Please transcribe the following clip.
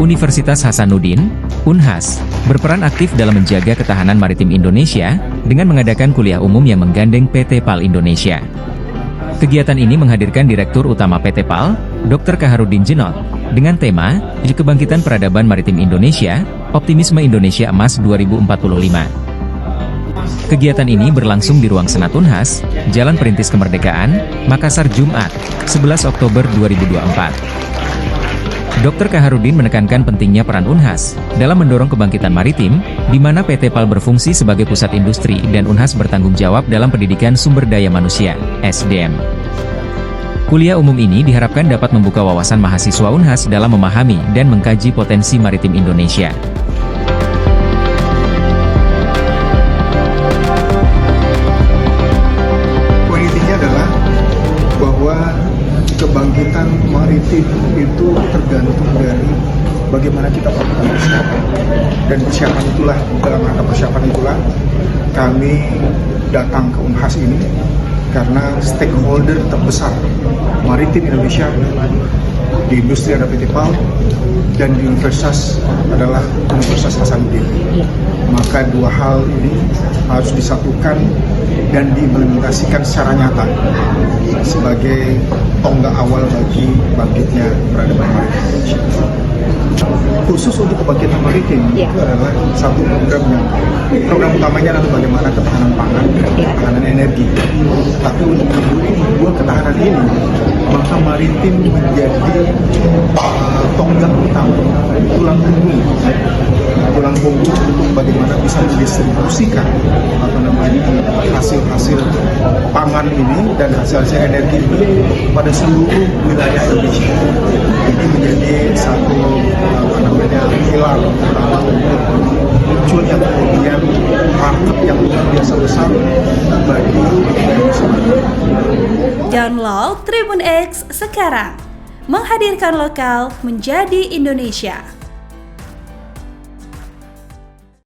Universitas Hasanuddin, Unhas, berperan aktif dalam menjaga ketahanan maritim Indonesia dengan mengadakan kuliah umum yang menggandeng PT PAL Indonesia. Kegiatan ini menghadirkan Direktur Utama PT PAL, Dr. Kaharudin Djenot, dengan tema Kebangkitan Peradaban Maritim Indonesia, Optimisme Indonesia Emas 2045. Kegiatan ini berlangsung di Ruang Senat Unhas, Jalan Perintis Kemerdekaan, Makassar, Jumat, 11 Oktober 2024. Dr. Kaharudin menekankan pentingnya peran Unhas dalam mendorong kebangkitan maritim, di mana PT PAL berfungsi sebagai pusat industri dan Unhas bertanggung jawab dalam pendidikan sumber daya manusia, SDM. Kuliah umum ini diharapkan dapat membuka wawasan mahasiswa Unhas dalam memahami dan mengkaji potensi maritim Indonesia. Kebangkitan maritim itu tergantung dari bagaimana kita melakukan persiapan. Dan persiapan itulah, dalam rangka persiapan itulah kami datang ke Unhas ini karena stakeholder terbesar maritim Indonesia di industri ada PT PAL dan di universitas adalah Universitas Hasanuddin. Maka dua hal ini harus disatukan dan diimplementasikan secara nyata sebagai tonggak awal bagi bangkitnya peradaban maritim Indonesia. Khusus untuk kebangkitan maritim itu adalah satu program utamanya adalah bagaimana ketahanan pangan, ketahanan energi. Tapi untuk mendukung dua ketahanan ini, maka maritim menjadi tonggak utama, tulang punggung untuk bagaimana bisa mendistribusikan hasil-hasil pangan ini dan hasil-hasil energi ini pada seluruh wilayah Indonesia. Ini menjadi satu pilar utama untuk munculnya kemudian market yang luar biasa besar bagi Indonesia. Download Tribun X sekarang, menghadirkan lokal menjadi Indonesia.